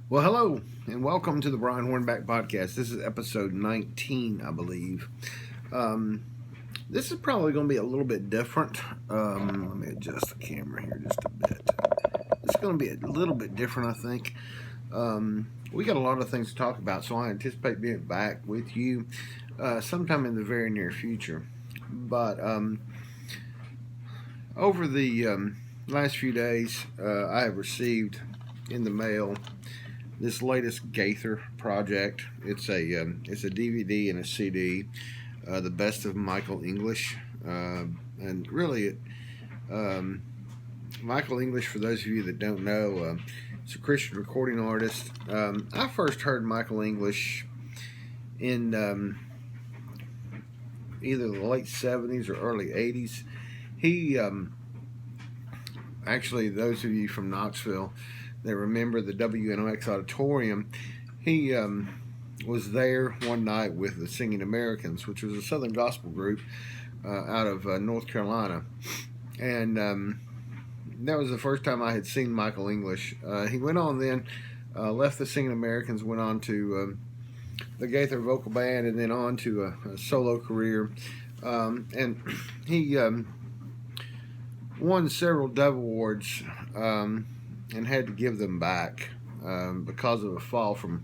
Well, hello, and welcome to the Hornback podcast. This is episode 19, I believe. Um, this is probably going to be a little bit different. Let me adjust the camera here just a bit. It's going to be a little bit different, I think. We got a lot of things to talk about, so I anticipate being back with you sometime in the very near future. But over the last few days, I have received in the mail this latest Gaither project. It's a DVD and a CD, the best of Michael English, and really, Michael English. For those of you that don't know, it's a Christian recording artist. I first heard Michael English in either the late '70s or early '80s. He actually, those of you from Knoxville that remember the WNOX auditorium, he was there one night with the Singing Americans, which was a Southern gospel group out of North Carolina. And that was the first time I had seen Michael English. He went on then, left the Singing Americans, went on to the Gaither Vocal Band, and then on to a solo career. And he won several Dove Awards and had to give them back because of a fall from.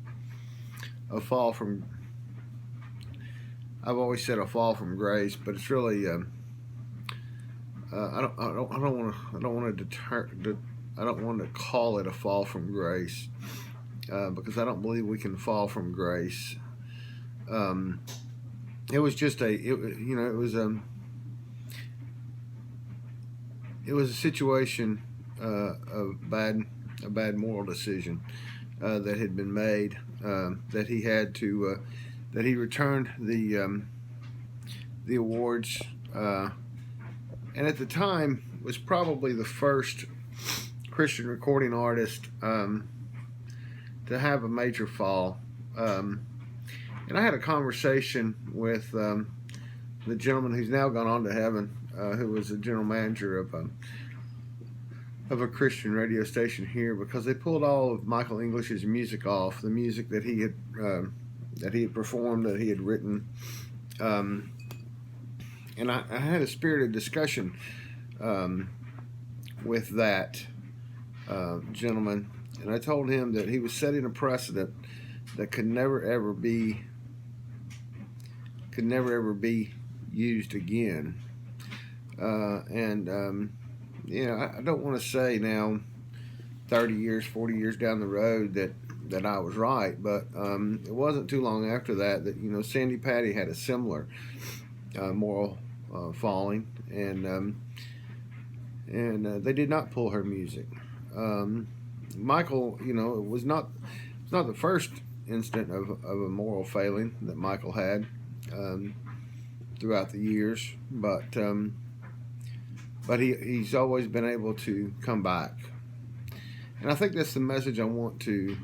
I've always said a fall from grace, but it's really I don't want to call it a fall from grace because I don't believe we can fall from grace. It was just it was a situation of a bad moral decision that had been made, that he had to that he returned the awards, and at the time was probably the first Christian recording artist to have a major fall. And I had a conversation with the gentleman who's now gone on to heaven, who was a general manager of a Christian radio station here, because they pulled all of Michael English's music off, the music that he had performed, that he had written, and I had a spirited discussion with that gentleman, and I told him that he was setting a precedent that could never ever be used again, I don't want to say now, 30 years, 40 years down the road, that I was right, but it wasn't too long after that Sandy Patty had a similar moral falling, and they did not pull her music. Michael, it was not the first instant of a moral failing that Michael had throughout the years, but he's always been able to come back. And I think that's the message I want to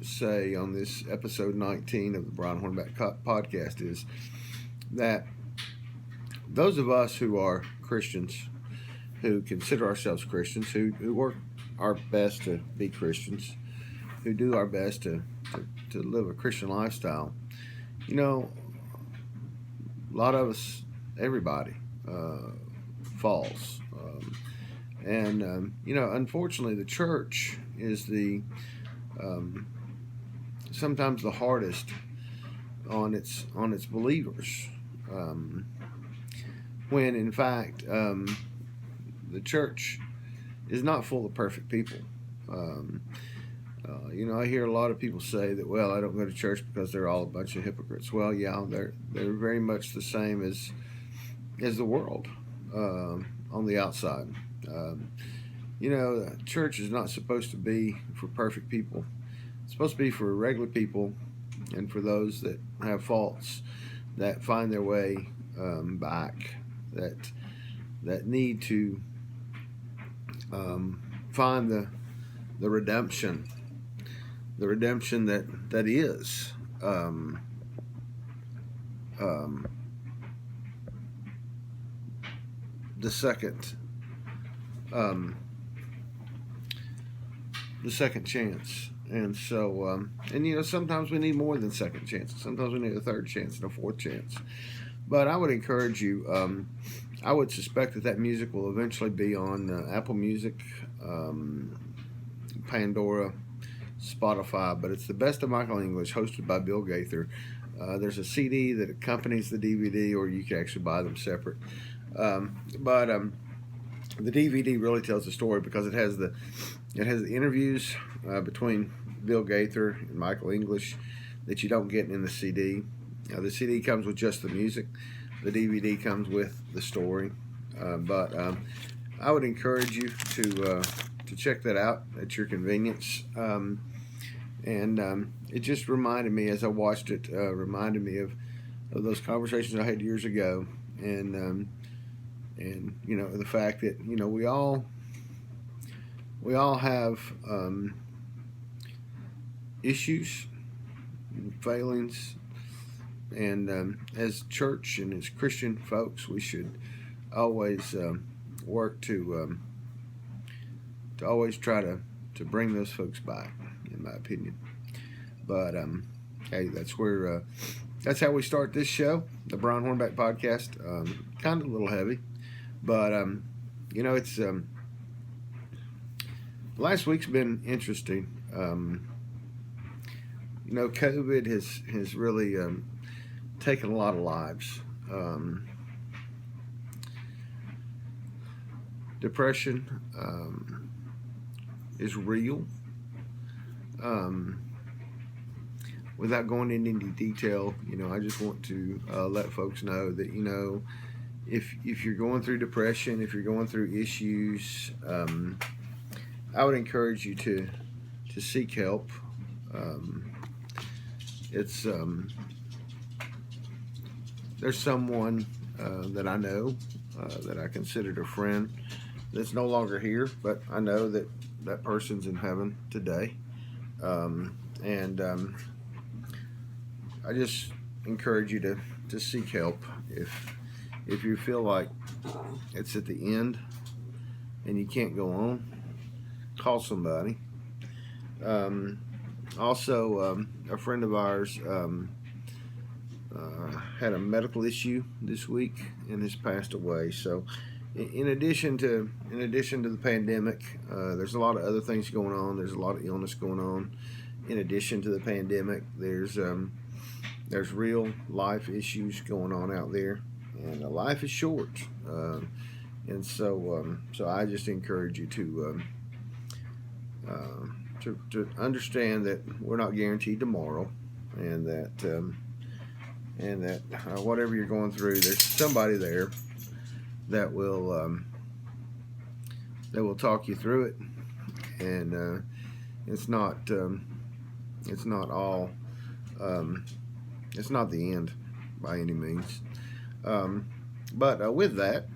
say on this episode 19 of the Brian Hornback podcast, is that those of us who are Christians, who consider ourselves Christians, who work our best to be Christians, who do our best to live a Christian lifestyle, a lot of us, everybody, falls. Unfortunately, the church is the sometimes the hardest on its believers, when in fact the church is not full of perfect people. I hear a lot of people say that, well, I don't go to church because they're all a bunch of hypocrites. Well, yeah, they're very much the same as the world on the outside. Church is not supposed to be for perfect people. It's supposed to be for regular people and for those that have faults, that find their way back, that need to find the redemption that is the second chance. And so, and sometimes we need more than second chances. Sometimes we need a third chance and a fourth chance. But I would encourage you. I would suspect that music will eventually be on Apple Music, Pandora, Spotify. But it's The Best of Michael English, hosted by Bill Gaither. There's a CD that accompanies the DVD, or you can actually buy them separate. But the DVD really tells the story because it has the interviews between Bill Gaither and Michael English that you don't get in the CD. The CD comes with just the music. The DVD comes with the story. But I would encourage you to check that out at your convenience. And it just reminded me, as I watched it, reminded me of those conversations I had years ago, and the fact that we all have issues, and failings, and as church and as Christian folks, we should always work to always try to bring those folks back, in my opinion. But hey, that's how we start this show, the Brian Hornback podcast. Kind of a little heavy, but it's last week's been interesting. COVID has really taken a lot of lives. Depression is real. Without going into any detail, I just want to let folks know that, if you're going through depression, if you're going through issues, I would encourage you to seek help. There's someone that I know that I considered a friend that's no longer here, but I know that person's in heaven today. And I just encourage you to seek help if you feel like it's at the end and you can't go on. Call somebody. Also, a friend of ours had a medical issue this week and has passed away. So, in addition to the pandemic, there's a lot of other things going on. There's a lot of illness going on. In addition to the pandemic, there's real life issues going on out there, and life is short. And so I just encourage you to understand that we're not guaranteed tomorrow, and that whatever you're going through, there's somebody there that will talk you through it, and it's not all it's not the end by any means. But with that,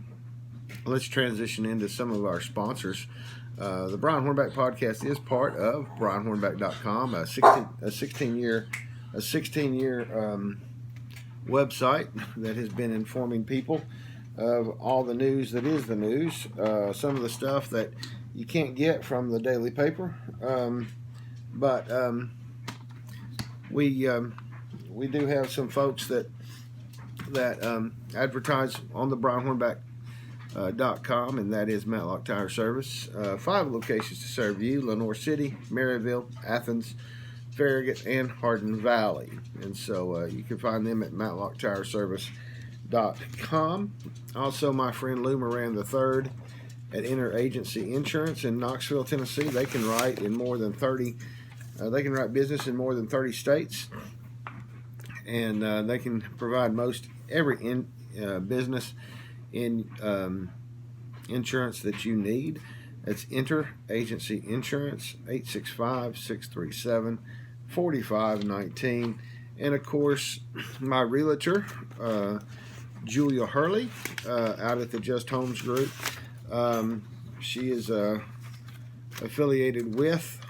let's transition into some of our sponsors. The Brian Hornback podcast is part of BrianHornback.com, a 16-year website that has been informing people of all the news that is the news. Some of the stuff that you can't get from the daily paper, but we do have some folks that advertise on the BrianHornback.com, and that is Matlock Tire Service. 5 locations to serve you: Lenoir City, Maryville, Athens, Farragut, and Hardin Valley. And so you can find them at MatlockTireService.com. Also, my friend Lou Moran III at Interagency Insurance in Knoxville, Tennessee. They can write in more than 30. They can write business in more than 30 states, and they can provide most every business in insurance that you need. That's Interagency Insurance, 865-637-4519. And of course, my realtor, Julia Hurley, out at the Just Homes Group. She is affiliated with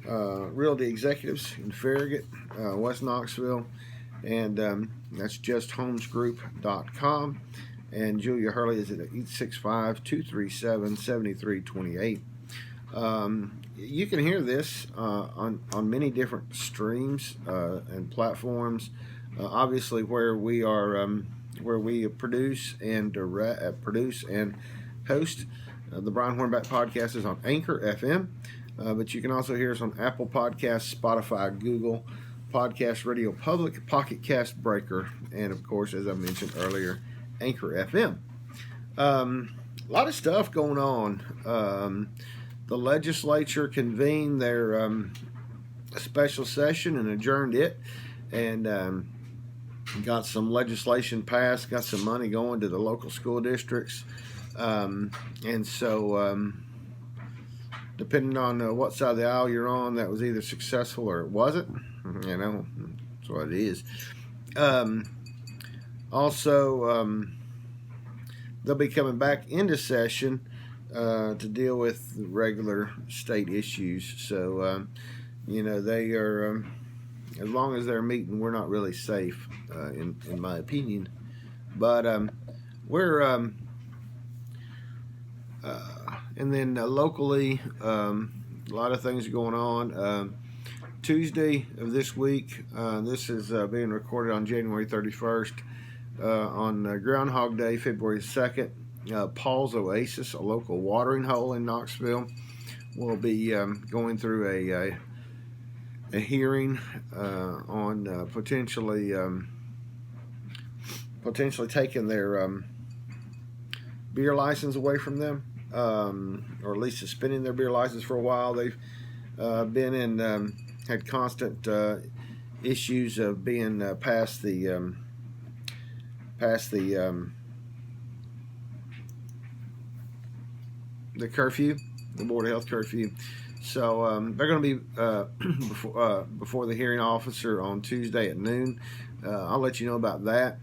Realty Executives in Farragut, West Knoxville, and that's justhomesgroup.com. And Julia Hurley is at 865-237-7328. You can hear this on many different streams and platforms. Obviously, where we produce and produce and host the Brian Hornback podcast is on Anchor FM. But you can also hear us on Apple Podcasts, Spotify, Google Podcast, Radio Public, Pocket Cast, Breaker, and of course, as I mentioned earlier, Anchor FM. A lot of stuff going on. The legislature convened their special session and adjourned it, and got some legislation passed, got some money going to the local school districts, and so depending on what side of the aisle you're on, that was either successful or it wasn't. That's what it is. Also, they'll be coming back into session to deal with regular state issues. So, they are, as long as they're meeting, we're not really safe, in my opinion. But we're, and then locally, a lot of things going on. Tuesday of this week, this is being recorded on January 31st, on Groundhog Day, February 2nd. Paul's Oasis, a local watering hole in Knoxville, will be going through a hearing on potentially taking their beer license away from them, or at least suspending their beer license for a while. They've been in had constant issues of being past the curfew, the Board of Health curfew. So they're going to be before the hearing officer on Tuesday at noon. I'll let you know about that.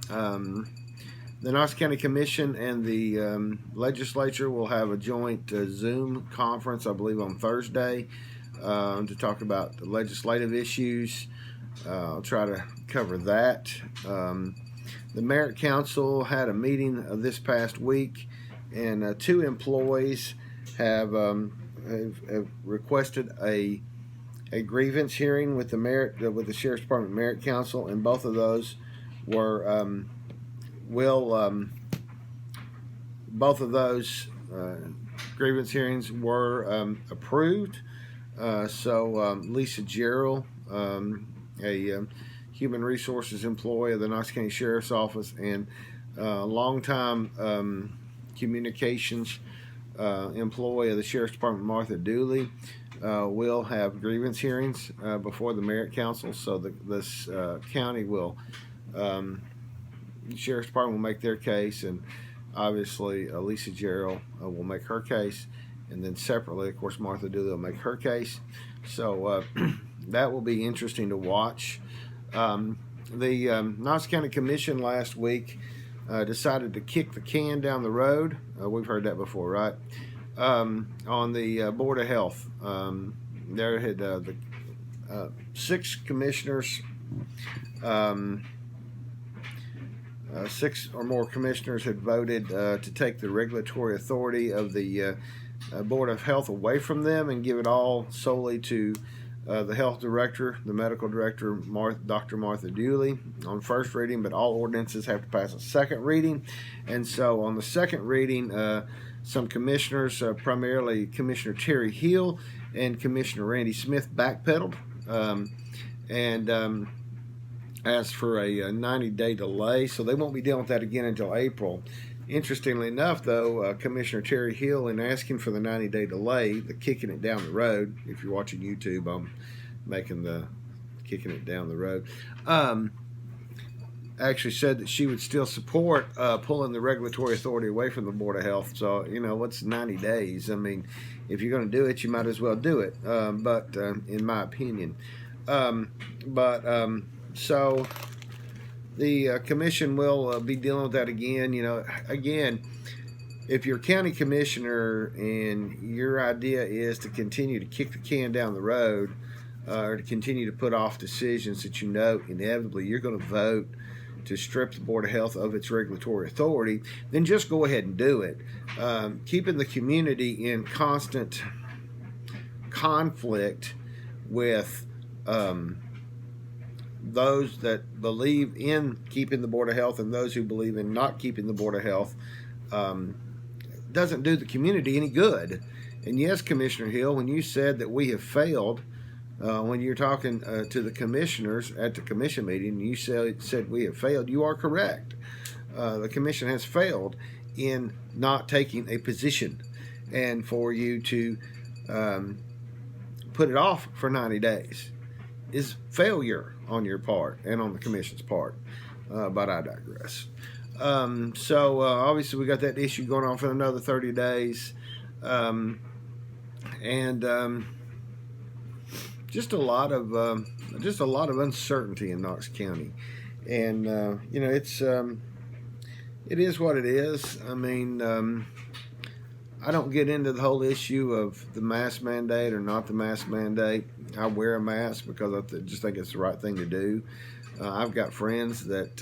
The Knox County Commission and the legislature will have a joint Zoom conference, I believe, on Thursday to talk about the legislative issues. I'll try to cover that. The Merit Council had a meeting this past week, and two employees have requested a grievance hearing with the Sheriff's Department Merit Council, and both of those were both of those grievance hearings were approved. So Lisa Gerald, a human resources employee of the Knox County Sheriff's Office and longtime communications employee of the Sheriff's Department, Martha Dooley, will have grievance hearings before the Merit Council. So this county will, the Sheriff's Department will make their case, and obviously Lisa Gerald will make her case, and then separately, of course, Martha Dooley will make her case. So that will be interesting to watch. The Knox County Commission last week decided to kick the can down the road. We've heard that before, right? On the Board of Health. There had the 6 commissioners, 6 or more commissioners had voted to take the regulatory authority of the Board of Health away from them and give it all solely to the health director, the medical director, Dr. Martha Dooley, on first reading, but all ordinances have to pass a second reading. And so on the second reading, some commissioners, primarily Commissioner Terry Hill and Commissioner Randy Smith, backpedaled and asked for a 90-day delay. So they won't be dealing with that again until April. Interestingly enough, though, Commissioner Terry Hill, in asking for the 90-day delay, the kicking it down the road, if you're watching YouTube, I'm making the kicking it down the road, actually said that she would still support pulling the regulatory authority away from the Board of Health. So, what's 90 days? I mean, if you're going to do it, you might as well do it, but in my opinion. So the commission will be dealing with that again. Again, if you're a county commissioner and your idea is to continue to kick the can down the road, or to continue to put off decisions that inevitably you're going to vote to strip the Board of Health of its regulatory authority, then just go ahead and do it. Keeping the community in constant conflict with those that believe in keeping the Board of Health and those who believe in not keeping the Board of Health doesn't do the community any good. And yes, Commissioner Hill, when you said that we have failed, when you're talking to the commissioners at the commission meeting, you said we have failed, you are correct. The commission has failed in not taking a position, and for you to put it off for 90 days is failure on your part and on the commission's part, but I digress. So obviously we got that issue going on for another 30 days, and just a lot of uncertainty in Knox County, and it is what it is. I mean, I don't get into the whole issue of the mask mandate or not the mask mandate. I wear a mask because I just think it's the right thing to do. I've got friends that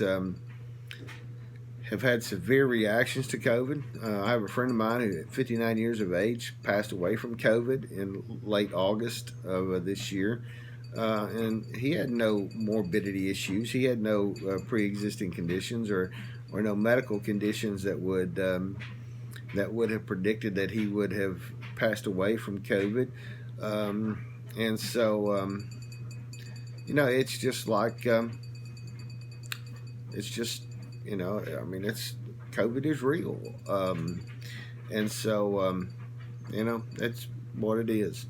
have had severe reactions to COVID. I have a friend of mine who, at 59 years of age, passed away from COVID in late August of this year. And he had no morbidity issues. He had no pre-existing conditions or no medical conditions that would have predicted that he would have passed away from COVID. And so, it's just like, it's just, I mean, COVID is real. And so, that's what it is.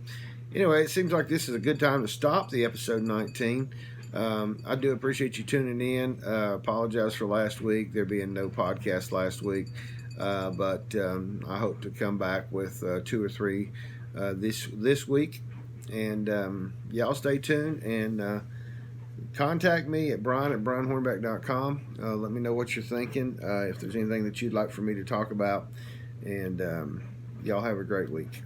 Anyway, it seems like this is a good time to stop the episode 19. I do appreciate you tuning in. Apologize for last week, there being no podcast last week. But I hope to come back with 2 or 3 this week. And y'all stay tuned and contact me at brian@brianhornback.com. Let me know what you're thinking, if there's anything that you'd like for me to talk about. And y'all have a great week.